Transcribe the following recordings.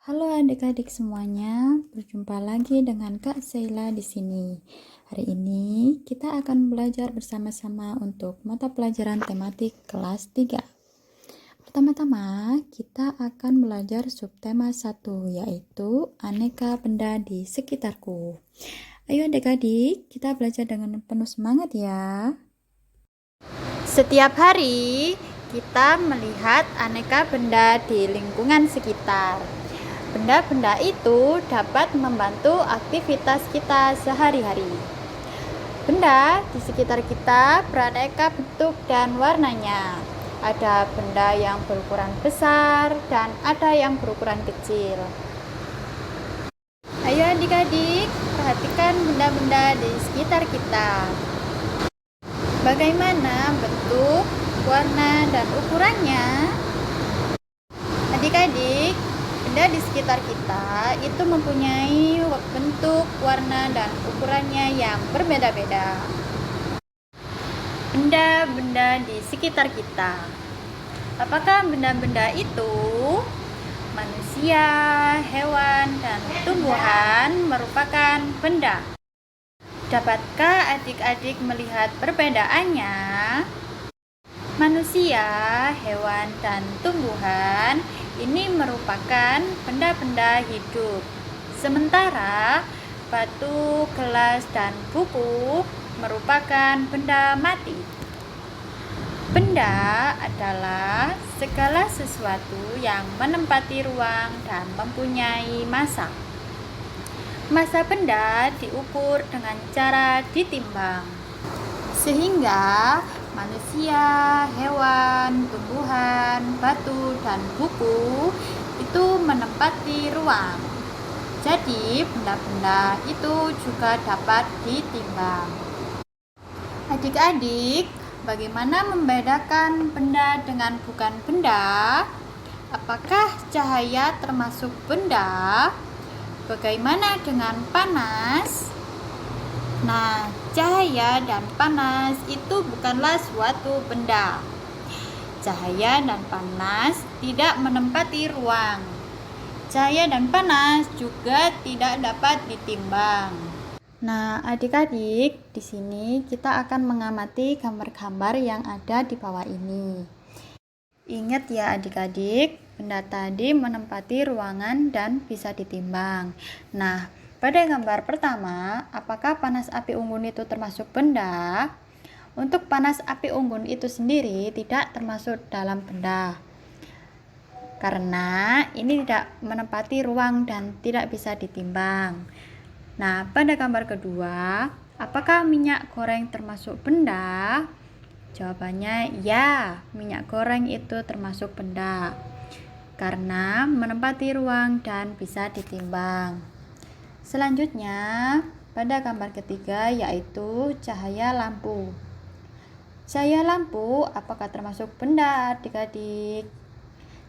Halo adik-adik semuanya, berjumpa lagi dengan Kak Sheila di sini. Hari ini kita akan belajar bersama-sama untuk mata pelajaran tematik kelas 3. Pertama-tama, kita akan belajar subtema 1, yaitu aneka benda di sekitarku. Ayo adik-adik, kita belajar dengan penuh semangat ya. Setiap hari, kita melihat aneka benda di lingkungan sekitar. Benda-benda itu dapat membantu aktivitas kita sehari-hari. Benda di sekitar kita beraneka bentuk dan warnanya. Ada benda yang berukuran besar dan ada yang berukuran kecil. Ayo adik-adik, perhatikan benda-benda di sekitar kita. Bagaimana bentuk, warna, dan ukurannya? Adik-adik, benda di sekitar kita itu mempunyai bentuk, warna, dan ukurannya yang berbeda-beda. Benda-benda di sekitar kita. Apakah benda-benda itu manusia, hewan, dan tumbuhan merupakan benda? Dapatkah adik-adik melihat perbedaannya? Manusia, hewan, dan tumbuhan ini merupakan benda-benda hidup. Sementara batu, gelas, dan buku merupakan benda mati. Benda adalah segala sesuatu yang menempati ruang dan mempunyai massa. Massa benda diukur dengan cara ditimbang. Sehingga manusia, hewan, tumbuhan, batu, dan buku itu menempati ruang. Jadi, benda-benda itu juga dapat ditimbang. Adik-adik, bagaimana membedakan benda dengan bukan benda? Apakah cahaya termasuk benda? Bagaimana dengan panas? Nah, cahaya dan panas itu bukanlah suatu benda. Cahaya dan panas tidak menempati ruang. Cahaya dan panas juga tidak dapat ditimbang. Nah, adik-adik, di sini kita akan mengamati gambar-gambar yang ada di bawah ini. Ingat ya adik-adik, benda tadi menempati ruangan dan bisa ditimbang. Nah, pada gambar pertama, apakah panas api unggun itu termasuk benda? Untuk panas api unggun itu sendiri tidak termasuk dalam benda. Karena ini tidak menempati ruang dan tidak bisa ditimbang. Nah, pada gambar kedua, apakah minyak goreng termasuk benda? Jawabannya ya, minyak goreng itu termasuk benda. Karena menempati ruang dan bisa ditimbang. Selanjutnya, pada gambar ketiga yaitu cahaya lampu. Cahaya lampu apakah termasuk benda adik-adik?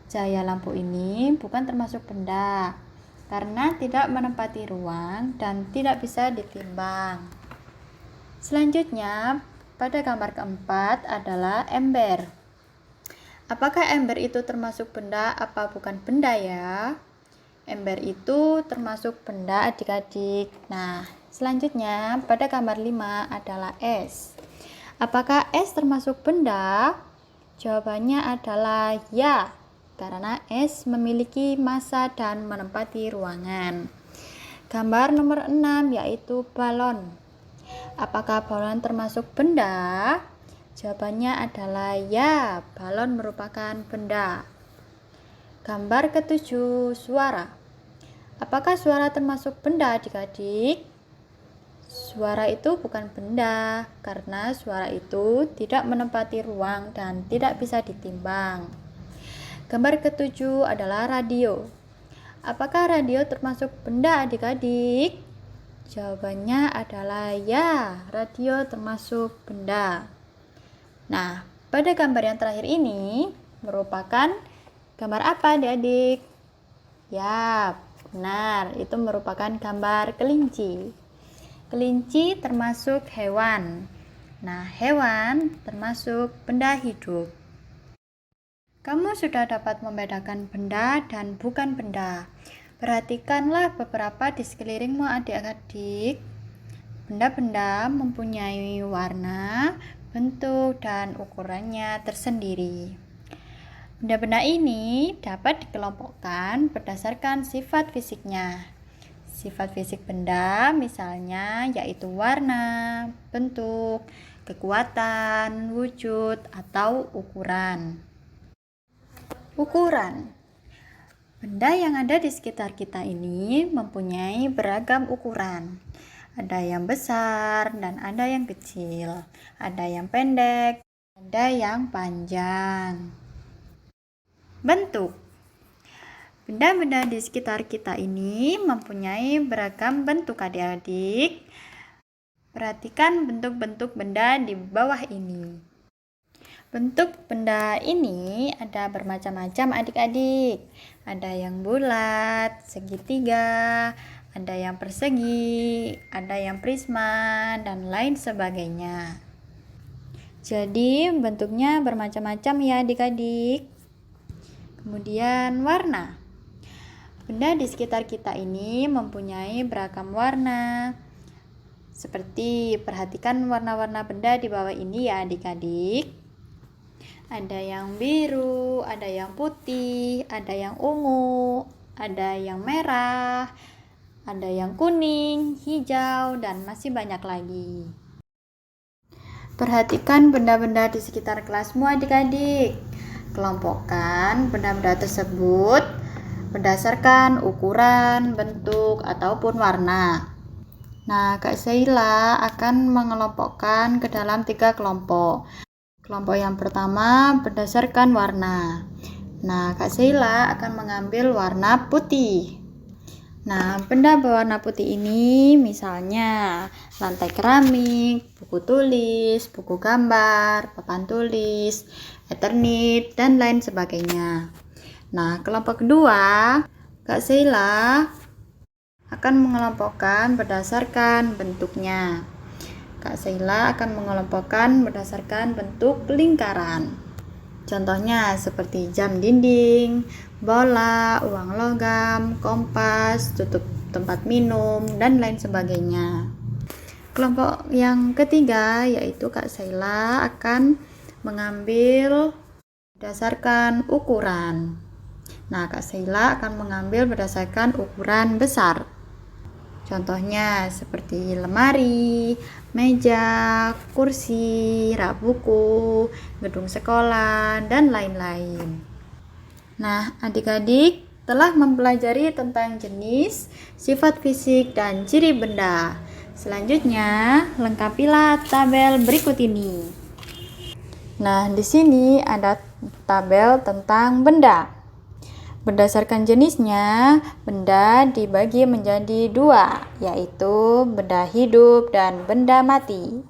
Cahaya lampu ini bukan termasuk benda karena tidak menempati ruang dan tidak bisa ditimbang. Selanjutnya, pada gambar keempat adalah ember. Apakah ember itu termasuk benda apa bukan benda ya? Ember itu termasuk benda adik-adik. Nah, selanjutnya pada gambar 5 adalah es. Apakah es termasuk benda? Jawabannya adalah ya, karena es memiliki massa dan menempati ruangan. Gambar nomor 6 yaitu balon. Apakah balon termasuk benda? Jawabannya adalah ya, balon merupakan benda. Gambar ketujuh, suara. Apakah suara termasuk benda adik-adik? Suara itu bukan benda karena suara itu tidak menempati ruang dan tidak bisa ditimbang. Gambar ketujuh adalah radio. Apakah radio termasuk benda adik-adik? Jawabannya adalah ya, radio termasuk benda. Nah, pada gambar yang terakhir ini merupakan gambar apa adik-adik? Ya, benar, itu merupakan gambar kelinci. Kelinci termasuk hewan. Nah, hewan termasuk benda hidup. Kamu sudah dapat membedakan benda dan bukan benda. Perhatikanlah beberapa di sekelilingmu adik-adik. Benda-benda mempunyai warna, bentuk, dan ukurannya tersendiri. Benda-benda ini dapat dikelompokkan berdasarkan sifat fisiknya. Sifat fisik benda misalnya yaitu warna, bentuk, kekuatan, wujud, atau ukuran. Ukuran. Benda yang ada di sekitar kita ini mempunyai beragam ukuran. Ada yang besar dan ada yang kecil. Ada yang pendek, ada yang panjang. Bentuk. Benda-benda di sekitar kita ini mempunyai beragam bentuk adik-adik. Perhatikan bentuk-bentuk benda di bawah ini. Bentuk benda ini ada bermacam-macam adik-adik. Ada yang bulat, segitiga, ada yang persegi, ada yang prisma, dan lain sebagainya. Jadi bentuknya bermacam-macam ya adik-adik. Kemudian warna. Benda di sekitar kita ini mempunyai beragam warna. Seperti perhatikan warna-warna benda di bawah ini ya adik-adik. Ada yang biru, ada yang putih, ada yang ungu, ada yang merah, ada yang kuning, hijau, dan masih banyak lagi. Perhatikan benda-benda di sekitar kelasmu adik-adik. Kelompokkan benda-benda tersebut berdasarkan ukuran, bentuk, ataupun warna. Nah, Kak Sheila akan mengelompokkan ke dalam 3 kelompok. Kelompok yang pertama berdasarkan warna. Nah, Kak Sheila akan mengambil warna putih. Nah, benda berwarna putih ini misalnya lantai keramik, buku tulis, buku gambar, papan tulis, Eternit, dan lain sebagainya. Nah, kelompok kedua, Kak Sheila akan mengelompokkan berdasarkan bentuknya. Kak Sheila akan mengelompokkan berdasarkan bentuk lingkaran. Contohnya seperti jam dinding, bola, uang logam, kompas, tutup tempat minum, dan lain sebagainya. Kelompok yang ketiga yaitu Kak Sheila akan mengambil berdasarkan ukuran. Nah, Kak Sheila akan mengambil berdasarkan ukuran besar. Contohnya seperti lemari, meja, kursi, rak buku, gedung sekolah, dan lain-lain. Nah, adik-adik telah mempelajari tentang jenis, sifat fisik, dan ciri benda. Selanjutnya, lengkapilah tabel berikut ini. Nah, di sini ada tabel tentang benda. Berdasarkan jenisnya, benda dibagi menjadi 2, yaitu benda hidup dan benda mati.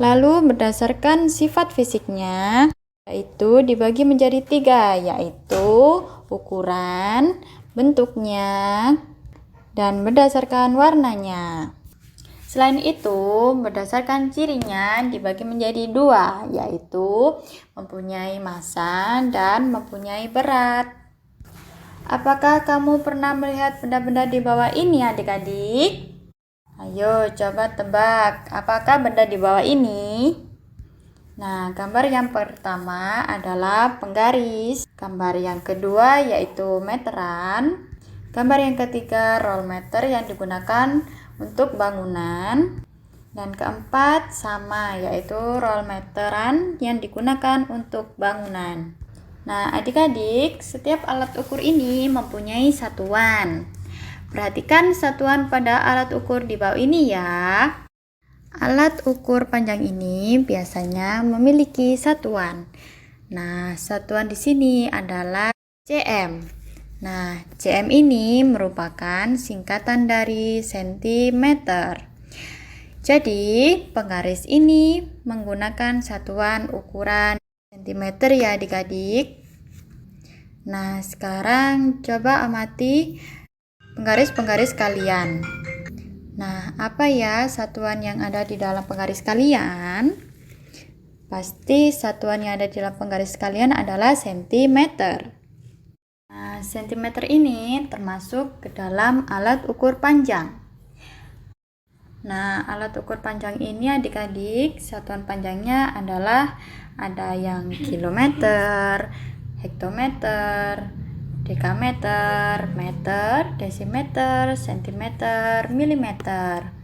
Lalu berdasarkan sifat fisiknya, yaitu dibagi menjadi 3, yaitu ukuran, bentuknya, dan berdasarkan warnanya. Selain itu, berdasarkan cirinya dibagi menjadi 2, yaitu mempunyai massa dan mempunyai berat. Apakah kamu pernah melihat benda-benda di bawah ini adik-adik? Ayo coba tebak, apakah benda di bawah ini? Nah, gambar yang pertama adalah penggaris. Gambar yang kedua yaitu meteran. Gambar yang ketiga roll meter yang digunakan untuk bangunan. Dan keempat sama, yaitu roll meteran yang digunakan untuk bangunan. Nah, adik-adik, setiap alat ukur ini mempunyai satuan. Perhatikan satuan pada alat ukur di bawah ini ya. Alat ukur panjang ini biasanya memiliki satuan. Nah, satuan di sini adalah cm. Nah, cm ini merupakan singkatan dari sentimeter. Jadi, penggaris ini menggunakan satuan ukuran sentimeter ya adik-adik. Nah, sekarang coba amati penggaris-penggaris kalian. Nah, apa ya satuan yang ada di dalam penggaris kalian? Pasti satuan yang ada di dalam penggaris kalian adalah sentimeter. Nah, Nah, sentimeter ini termasuk ke dalam alat ukur panjang. Nah, alat ukur panjang ini adik-adik, satuan panjangnya adalah ada yang kilometer, hektometer, dekameter, meter, desimeter, sentimeter, milimeter.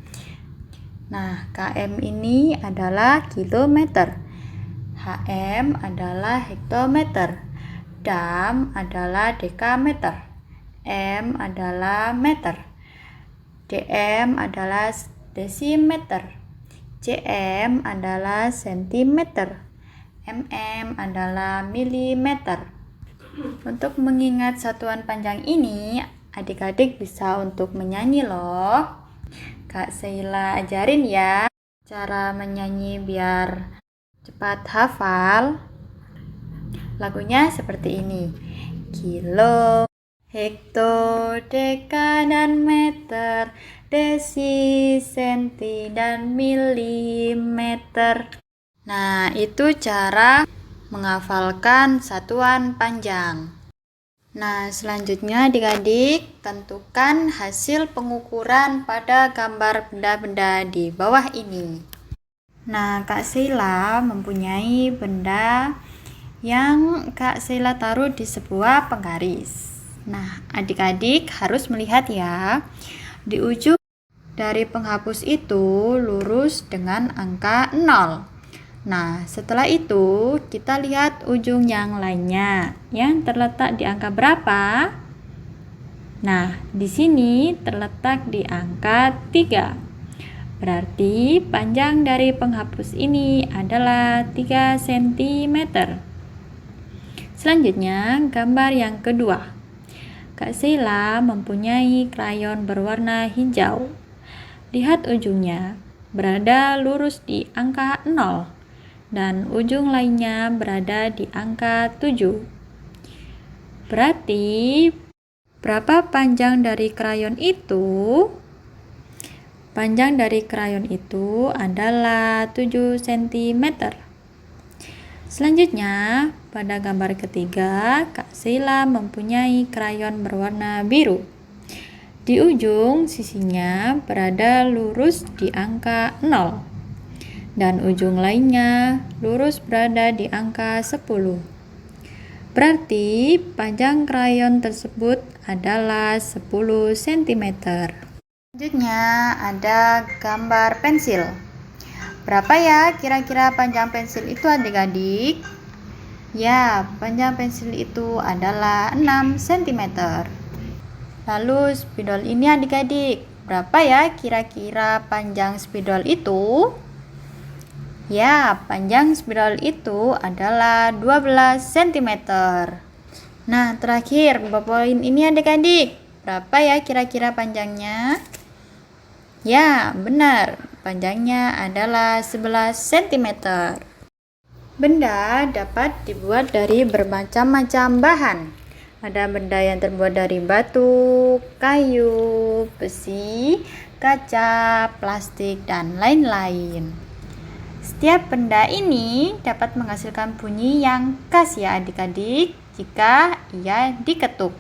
Nah, km ini adalah kilometer, hm adalah hektometer, dam adalah dekameter, m adalah meter, dm adalah desimeter, cm adalah sentimeter, mm adalah milimeter. Untuk mengingat satuan panjang ini, adik-adik bisa untuk menyanyi loh. Kak Sheila ajarin ya cara menyanyi biar cepat hafal. Lagunya seperti ini. Kilo, hekto, deka, dan meter, desi, senti, dan milimeter. Nah, itu cara menghafalkan satuan panjang. Nah, selanjutnya adik-adik tentukan hasil pengukuran pada gambar benda-benda di bawah ini. Nah, Kak Sheila mempunyai benda yang Kak Sheila taruh di sebuah penggaris. Nah, adik-adik harus melihat ya, di ujung dari penghapus itu lurus dengan angka 0. Nah, setelah itu kita lihat ujung yang lainnya yang terletak di angka berapa? Nah, di sini terletak di angka 3. Berarti panjang dari penghapus ini adalah 3 cm. Selanjutnya, gambar yang kedua. Kak Sheila mempunyai krayon berwarna hijau. Lihat ujungnya, berada lurus di angka 0. Dan ujung lainnya berada di angka 7. Berarti berapa panjang dari krayon itu? Panjang dari krayon itu adalah 7 cm. Selanjutnya, pada gambar ketiga, Kak Sheila mempunyai krayon berwarna biru. Di ujung sisinya berada lurus di angka 0. Dan ujung lainnya lurus berada di angka 10. Berarti panjang krayon tersebut adalah 10 cm. Selanjutnya ada gambar pensil. Berapa ya kira-kira panjang pensil itu adik-adik? Ya, panjang pensil itu adalah 6 cm. Lalu spidol ini adik-adik, berapa ya kira-kira panjang spidol itu? Ya, panjang spidol itu adalah 12 cm. Nah, terakhir, ballpoint ini adik-adik, berapa ya kira-kira panjangnya? Ya, benar, panjangnya adalah 11 cm. Benda dapat dibuat dari bermacam-macam bahan. Ada benda yang terbuat dari batu, kayu, besi, kaca, plastik, dan lain-lain. Setiap benda ini dapat menghasilkan bunyi yang khas ya adik-adik jika ia diketuk.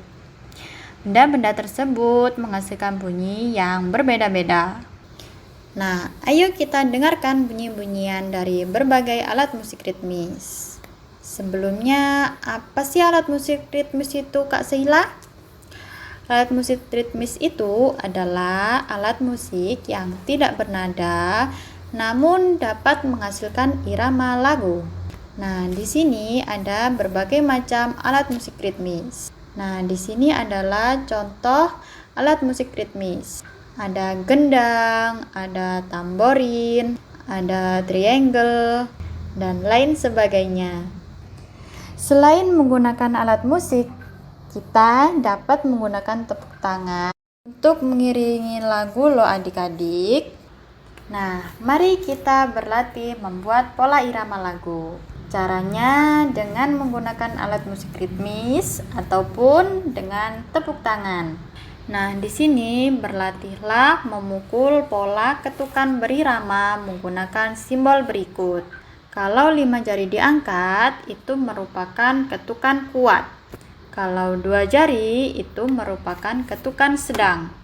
Benda-benda tersebut menghasilkan bunyi yang berbeda-beda. Nah, ayo kita dengarkan bunyi-bunyian dari berbagai alat musik ritmis. Sebelumnya, apa sih alat musik ritmis itu, Kak Sheila? Alat musik ritmis itu adalah alat musik yang tidak bernada namun dapat menghasilkan irama lagu. Nah, di sini ada berbagai macam alat musik ritmis. Nah, di sini adalah contoh alat musik ritmis. Ada gendang, ada tamborin, ada triangle, dan lain sebagainya. Selain menggunakan alat musik, kita dapat menggunakan tepuk tangan untuk mengiringi lagu loh adik-adik. Nah, mari kita berlatih membuat pola irama lagu. Caranya dengan menggunakan alat musik ritmis ataupun dengan tepuk tangan. Nah, di sini berlatihlah memukul pola ketukan berirama menggunakan simbol berikut. Kalau 5 jari diangkat, itu merupakan ketukan kuat. Kalau 2 jari itu merupakan ketukan sedang.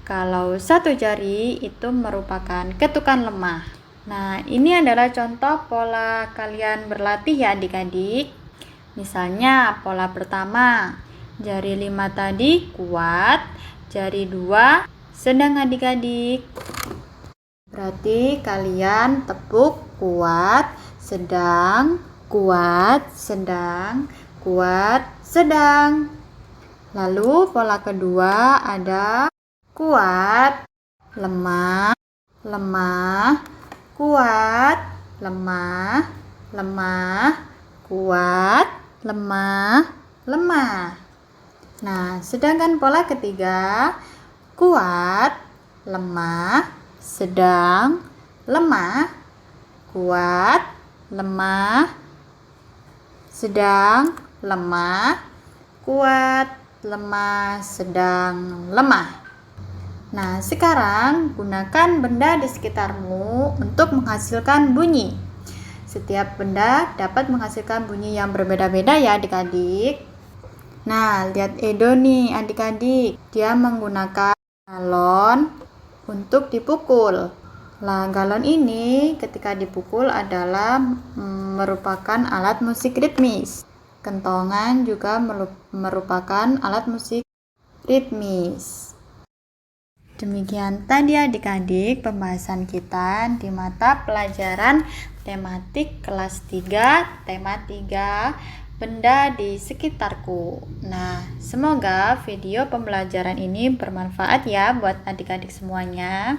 Kalau 1 jari itu merupakan ketukan lemah. Nah, ini adalah contoh pola kalian berlatih ya adik-adik. Misalnya pola pertama, jari 5 tadi kuat, jari 2 sedang adik-adik. Berarti kalian tepuk kuat, sedang, kuat, sedang, kuat, sedang. Lalu pola kedua ada kuat, lemah, lemah, kuat, lemah, lemah, kuat, lemah, lemah. Nah, sedangkan pola ketiga kuat, lemah, sedang, lemah, kuat, lemah, sedang, lemah, kuat, lemah, sedang, lemah. Nah, sekarang gunakan benda di sekitarmu untuk menghasilkan bunyi. Setiap benda dapat menghasilkan bunyi yang berbeda-beda ya adik-adik. Nah, lihat Edo nih adik-adik. Dia menggunakan galon untuk dipukul. Nah, galon ini ketika dipukul adalah merupakan alat musik ritmis. Kentongan juga merupakan alat musik ritmis. Demikian tadi adik-adik pembahasan kita di mata pelajaran tematik kelas 3, tema 3, benda di sekitarku. Nah, semoga video pembelajaran ini bermanfaat ya buat adik-adik semuanya.